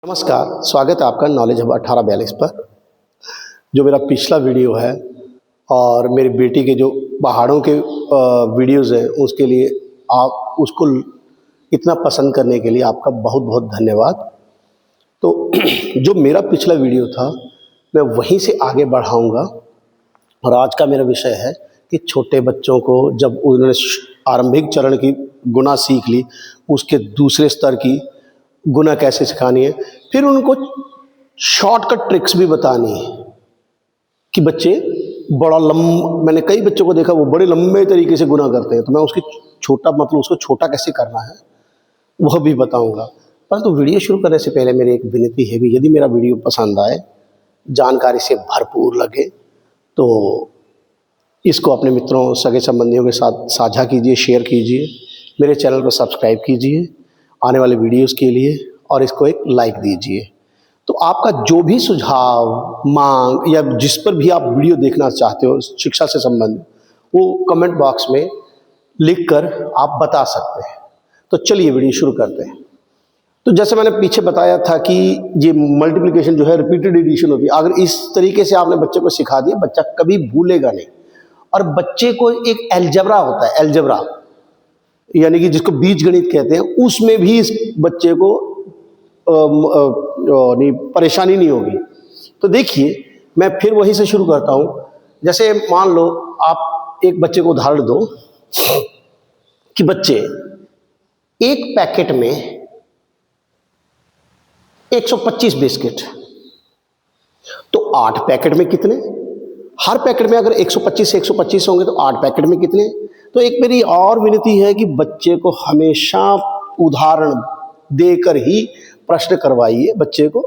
नमस्कार, स्वागत है आपका नॉलेज हब 1842 पर। जो मेरा पिछला वीडियो है और मेरी बेटी के जो पहाड़ों के वीडियोज़ हैं उसके लिए आप उसको इतना पसंद करने के लिए आपका बहुत बहुत धन्यवाद। तो जो मेरा पिछला वीडियो था मैं वहीं से आगे बढ़ाऊंगा और आज का मेरा विषय है कि छोटे बच्चों को जब उन्होंने आरंभिक चरण की गुणा सीख ली, उसके दूसरे स्तर की गुना कैसे सिखानी है, फिर उनको शॉर्टकट ट्रिक्स भी बतानी है कि बच्चे मैंने कई बच्चों को देखा वो बड़े लंबे तरीके से गुना करते हैं, तो मैं उसकी उसको छोटा कैसे करना है वह भी बताऊंगा। परंतु वीडियो शुरू करने से पहले मेरी एक विनती है कि यदि मेरा वीडियो पसंद आए, जानकारी से भरपूर लगे, तो इसको अपने मित्रों सगे संबंधियों के साथ साझा कीजिए, शेयर कीजिए, मेरे चैनल को सब्सक्राइब कीजिए आने वाले वीडियोस के लिए और इसको एक लाइक दीजिए। तो आपका जो भी सुझाव, मांग या जिस पर भी आप वीडियो देखना चाहते हो शिक्षा से संबंधित, वो कमेंट बॉक्स में लिखकर आप बता सकते हैं। तो चलिए वीडियो शुरू करते हैं। तो जैसे मैंने पीछे बताया था कि ये मल्टीप्लिकेशन जो है रिपीटेड एडिशन होती है। अगर इस तरीके से आपने बच्चे को सिखा दिया, बच्चा कभी भूलेगा नहीं। और बच्चे को एक अलजेब्रा होता है, अलजेब्रा यानी कि जिसको बीज गणित कहते हैं, उसमें भी इस बच्चे को परेशानी नहीं होगी। तो देखिए मैं फिर वहीं से शुरू करता हूँ। जैसे मान लो आप एक बच्चे को उदाहरण दो कि बच्चे एक पैकेट में 125 बिस्किट, तो 8 पैकेट में कितने? हर पैकेट में अगर 125 होंगे तो 8 पैकेट में कितने? तो एक मेरी और विनती है कि बच्चे को हमेशा उदाहरण देकर ही प्रश्न करवाइए बच्चे को,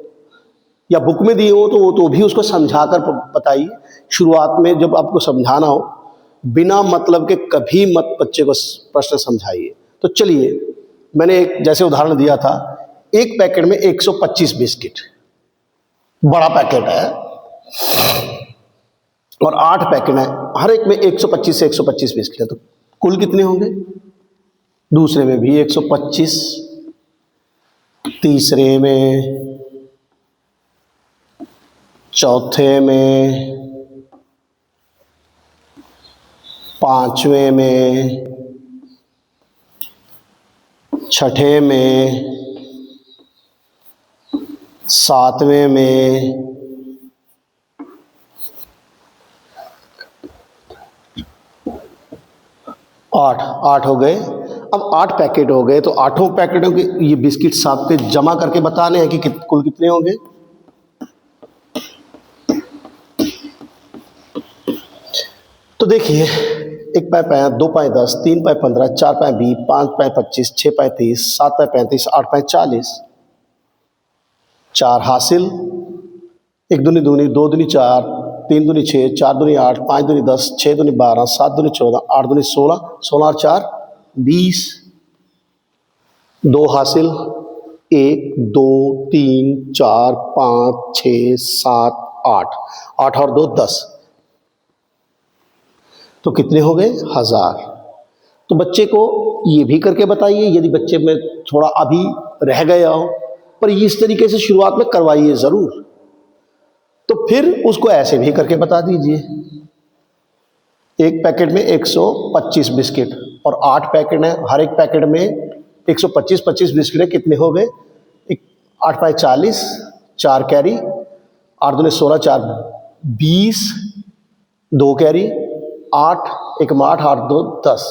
या बुक में दिए हो तो वो तो भी उसको समझाकर बताइए। शुरुआत में जब आपको समझाना हो, बिना मतलब के कभी मत बच्चे को प्रश्न समझाइए। तो चलिए मैंने एक जैसे उदाहरण दिया था, एक पैकेट में 125 बिस्किट, बड़ा पैकेट है, और 8 पैकेट है, हर एक में 125 से 125 बिस्किट है, तो कुल कितने होंगे? दूसरे में भी 125, तीसरे में, चौथे में, पांचवें में, छठे में, सातवें में, आठ हो गए। अब 8 पैकेट हो गए, तो 8 पैकेटों के ये बिस्किट साथ के जमा करके बताने हैं कि कुल कितने होंगे। तो देखिए, 1 पाए 5, 2 पाए 10, 3 पाए 15, 4 पाए 20, 5 पाए 25, 6 पाए 30, 7 पाए 35, 8 पाए 40, 4 हासिल, 1 दूनी दूनी, 2 दूनी 4, 3 दूनी 6, 4 दूनी 8, 5 दूनी 10, 6 दूनी 12, 7 दूनी 14, 8 दूनी 16, 16 और 4 20, 2 हासिल, 1 2 3 4 5 6 7 8, 8 और 2 10, तो कितने हो गए? 1000। तो बच्चे को ये भी करके बताइए, यदि बच्चे में थोड़ा अभी रह गया हो, पर इस तरीके से शुरुआत में करवाइए ज़रूर। तो फिर उसको ऐसे भी करके बता दीजिए, एक पैकेट में 125 बिस्किट और 8 पैकेट है, हर एक पैकेट में 125 बिस्किट है, कितने हो गए? 8 पाए 40, 4 कैरी, 8 दूनी 16, 4 20, 2 कैरी, 8 1 में 8, 8 2 10।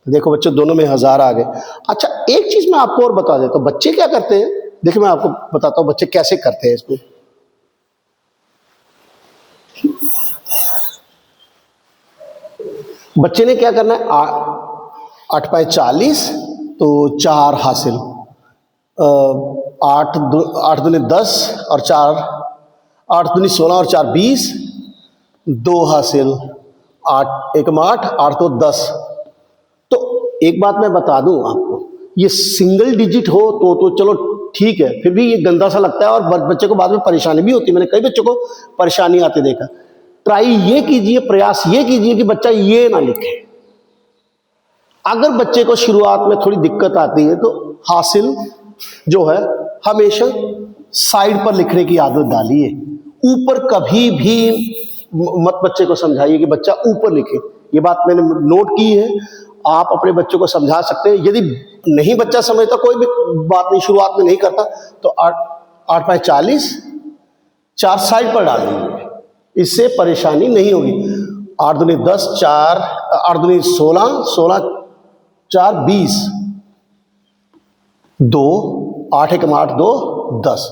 देखो बच्चों, दोनों में 1000 आ गए। अच्छा, एक चीज मैं आपको और बता देता हूँ, बच्चे क्या करते हैं। देखिए मैं आपको बताता हूँ बच्चे कैसे करते हैं इसको। बच्चे ने क्या करना है, 8 पाए 40, तो 4 हासिल, 8 दूनी 10 और 4, 8 दूनी 16 और 4 20, 2 हासिल, 8 1 में 8, 8 तो 10। तो एक बात मैं बता दूं आपको, ये सिंगल डिजिट हो तो चलो ठीक है, फिर भी ये गंदा सा लगता है और बच्चे को बाद में परेशानी भी होती है। मैंने कई बच्चों को परेशानी आते देखा। ट्राई ये कीजिए, प्रयास ये कीजिए कि बच्चा ये ना लिखे। अगर बच्चे को शुरुआत में थोड़ी दिक्कत आती है तो हासिल जो है हमेशा साइड पर लिखने की आदत डालिए। ऊपर कभी भी मत बच्चे को समझाइए कि बच्चा ऊपर लिखे। ये बात मैंने नोट की है, आप अपने बच्चों को समझा सकते हैं। यदि नहीं बच्चा समझता, कोई भी बात नहीं, शुरुआत में नहीं करता, तो 8 बाय 40 4 साइड पर डाल दीजिए, इससे परेशानी नहीं होगी। 8 दूनी 10, 4 8 दूनी 16, 16 4 20, 2 8 1 8 2 10।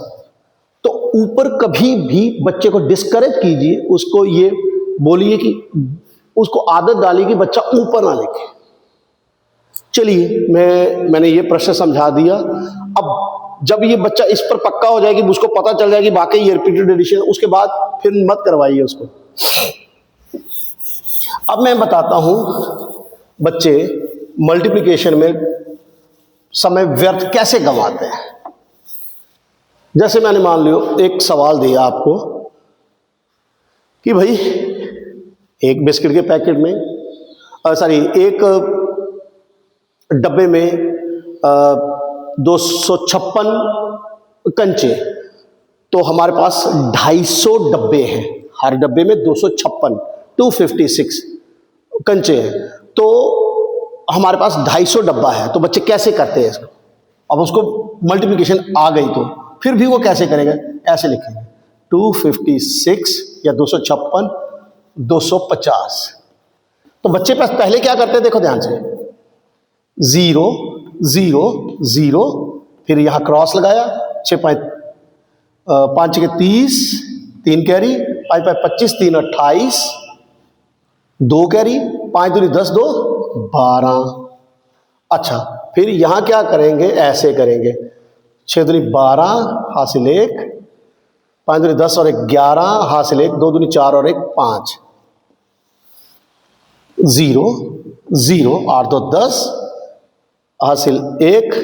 तो ऊपर कभी भी बच्चे को डिस्करेज कीजिए, उसको ये बोलिए कि उसको आदत डालिए कि बच्चा ऊपर ना लिखे। चलिए, मैंने ये प्रश्न समझा दिया। अब जब ये बच्चा इस पर पक्का हो जाएगी, उसको पता चल जाएगी वाकई ये रिपीटेड एडिशन, उसके बाद फिर मत करवाइए उसको। अब मैं बताता हूं बच्चे मल्टीप्लिकेशन में समय व्यर्थ कैसे गंवाते हैं। जैसे मैंने मान लियो एक सवाल दिया आपको कि भाई एक बिस्किट के पैकेट में एक डब्बे में 256 कंचे, तो हमारे पास 250 डब्बे हैं, हर डब्बे में 256 कंचे हैं, तो हमारे पास 250 डब्बा है। तो बच्चे कैसे करते हैं इसको? अब उसको मल्टीप्लिकेशन आ गई तो फिर भी वो कैसे करेगा? ऐसे लिखेंगे 256 या 256 250। तो बच्चे पास पहले क्या करते हैं, देखो ध्यान से, 0 0 0, फिर यहां क्रॉस लगाया, 6 5 के 30, 3 कैरी, 5 5 25, 3 28, 2 कैरी, 5 दूनी 10 2 12। अच्छा, फिर यहां क्या करेंगे? ऐसे करेंगे, 6 दूनी 12 हासिल 1, 5 दूनी 10 और 1 11 हासिल 1, 2 दूनी 4 और 1 5, 0 0 8 2 10 हासिल 1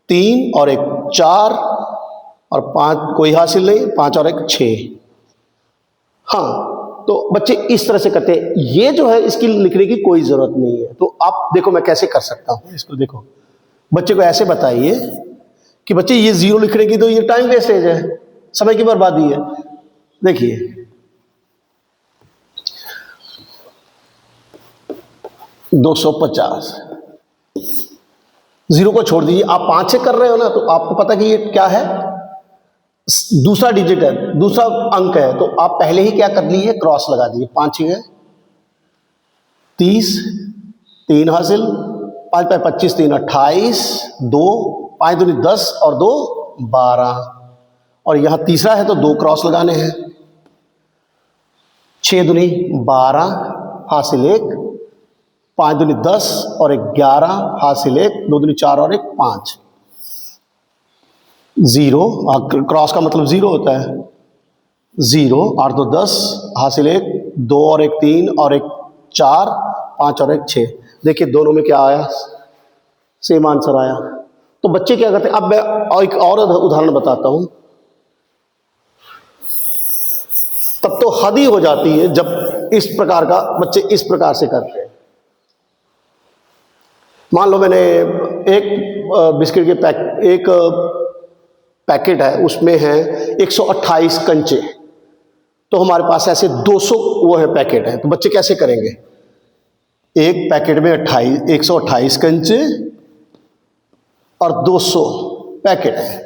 3 और 1 4 और 5 कोई हासिल नहीं, 5 और 1 6। हाँ, तो बच्चे इस तरह से करते हैं। ये जो है इसकी लिखने की कोई जरूरत नहीं है। तो आप देखो मैं कैसे कर सकता हूं इसको। देखो, बच्चे को ऐसे बताइए कि बच्चे ये 0 लिखने की तो ये टाइम वेस्टेज है, समय की बर्बादी है। देखिए 250, 0 को छोड़ दीजिए, आप 5 से कर रहे हो ना, तो आपको पता कि ये क्या है, दूसरा डिजिट है, दूसरा अंक है, तो आप पहले ही क्या कर लीजिए, क्रॉस लगा दीजिए। 5 है 30, 3 हासिल, 5 5 25 3 28, 2 5 दूनी 10 और 2 12, और यहां तीसरा है तो 2 क्रॉस लगाने हैं, 6 दूनी 12 हासिल 1, 5 दूनी 10 और 1 11 हासिल 1, 2 दूनी 4 और 1 5, 0 क्रॉस का मतलब 0 होता है, 0 8 2 10 हासिल 1, 2 और 1 3 और 1 4, 5 और 1 6। देखिए दोनों में क्या आया, सेम आंसर आया। तो बच्चे क्या करते हैं, अब मैं एक और उदाहरण बताता हूं, तब तो हद ही हो जाती है जब इस प्रकार का बच्चे इस प्रकार से करते हैं। मान लो मैंने एक बिस्किट के एक पैकेट है, उसमें है 128 कंचे, तो हमारे पास ऐसे 200 वो है पैकेट है। तो बच्चे कैसे करेंगे, एक पैकेट में 128 कंचे और 200 पैकेट है,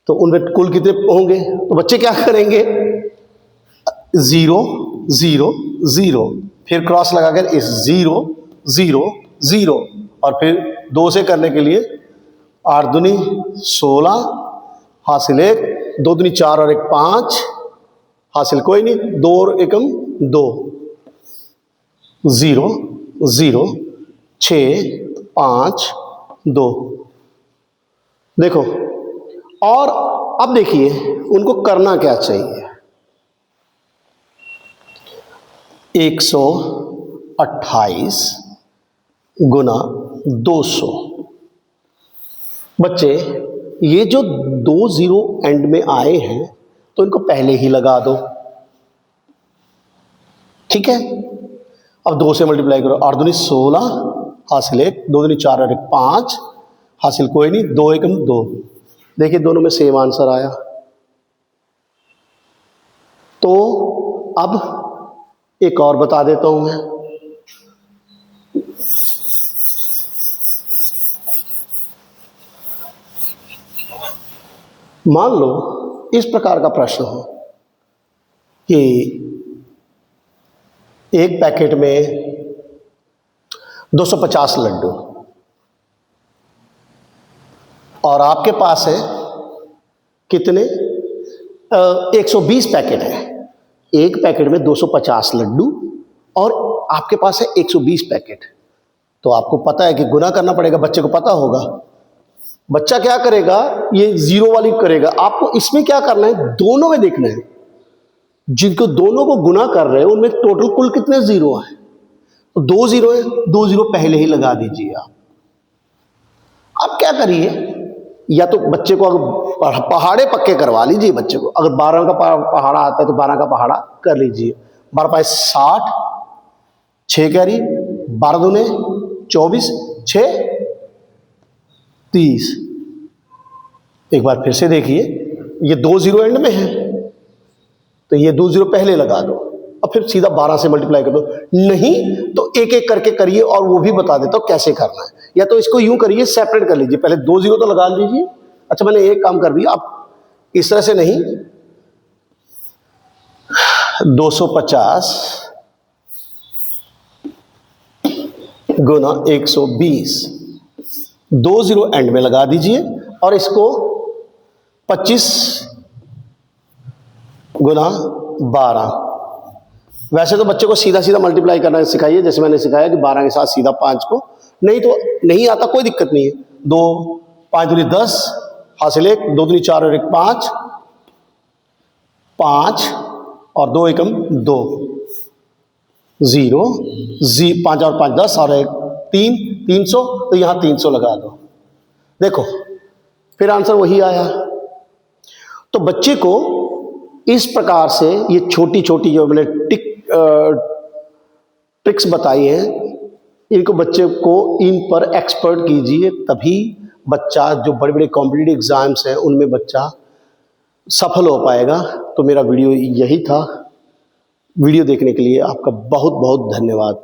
तो उनमें कुल कितने होंगे? तो बच्चे क्या करेंगे, 0 0 0, फिर क्रॉस लगाकर इस 0 0 0, और फिर 2 से करने के लिए 8 दूनी 16 हासिल 1, 2 दूनी 4 और 1 5 हासिल कोई नहीं, 2 और 1 2, 0 0 6 5 2। देखो, और अब देखिए उनको करना क्या चाहिए, 128 गुना 200। बच्चे ये जो 2 0 एंड में आए हैं तो इनको पहले ही लगा दो, ठीक है। अब 2 से मल्टीप्लाई करो, 8 दूनी 16 हासिल 1, 2 दूनी 4 और 1 5 हासिल कोई नहीं, 2 1 2। देखिए दोनों में सेम आंसर आया। तो अब एक और बता देता हूं मैं। मान लो इस प्रकार का प्रश्न हो कि एक पैकेट में 250 लड्डू और आपके पास है कितने 120 पैकेट है। एक पैकेट में 250 लड्डू और आपके पास है 120 पैकेट। तो आपको पता है कि गुना करना पड़ेगा, बच्चे को पता होगा। बच्चा क्या करेगा, ये जीरो वाली करेगा। आपको इसमें क्या करना है, दोनों में देखना है। जिनको दोनों को गुना कर रहे हैं उनमें टोटल कुल कितने जीरो हैं। तो 2 जीरो है, 2 जीरो पहले ही लगा दीजिए आप। अब क्या करिए, या तो बच्चे को अगर पहाड़े पक्के करवा लीजिए बच्चे को। अगर 12 का पहाड़ा आता है तो 12 का पहाड़ा कर लीजिए। 12 पाए 60, 6 कैरी, 12 दूने 24, 6 30। एक बार फिर से देखिए, ये 2 जीरो एंड में है तो ये 2 जीरो पहले लगा दो और फिर सीधा 12 से मल्टीप्लाई कर दो। नहीं तो एक एक करके करिए और वो भी बता देता हूं कैसे करना है। या तो इसको यूं करिए, सेपरेट कर लीजिए। पहले 2 जीरो तो लगा लीजिए। अच्छा, मैंने एक काम कर दिया, आप इस तरह से नहीं, 250 गुना 120, 2 जीरो एंड में लगा दीजिए और इसको 25 गुना 12। वैसे तो बच्चे को सीधा सीधा मल्टीप्लाई करना सिखाइए, जैसे मैंने सिखाया कि 12 के साथ सीधा 5 को। नहीं तो नहीं आता, कोई दिक्कत नहीं है। 2 5 दूनी 10, हासिल 1, 2 दूनी 4 और 1 5, 5 और 2 एकम 2, 0 5 और 5 10 और 1 3, 300। तो यहाँ 300 लगा दो। देखो फिर आंसर वही आया। तो बच्चे को इस प्रकार से ये छोटी छोटी जो मैंने ट्रिक्स बताई हैं, इनको बच्चे को इन पर एक्सपर्ट कीजिए, तभी बच्चा जो बड़े बड़े कॉम्पिटिटिव एग्जाम्स हैं उनमें बच्चा सफल हो पाएगा। तो मेरा वीडियो यही था। वीडियो देखने के लिए आपका बहुत बहुत धन्यवाद।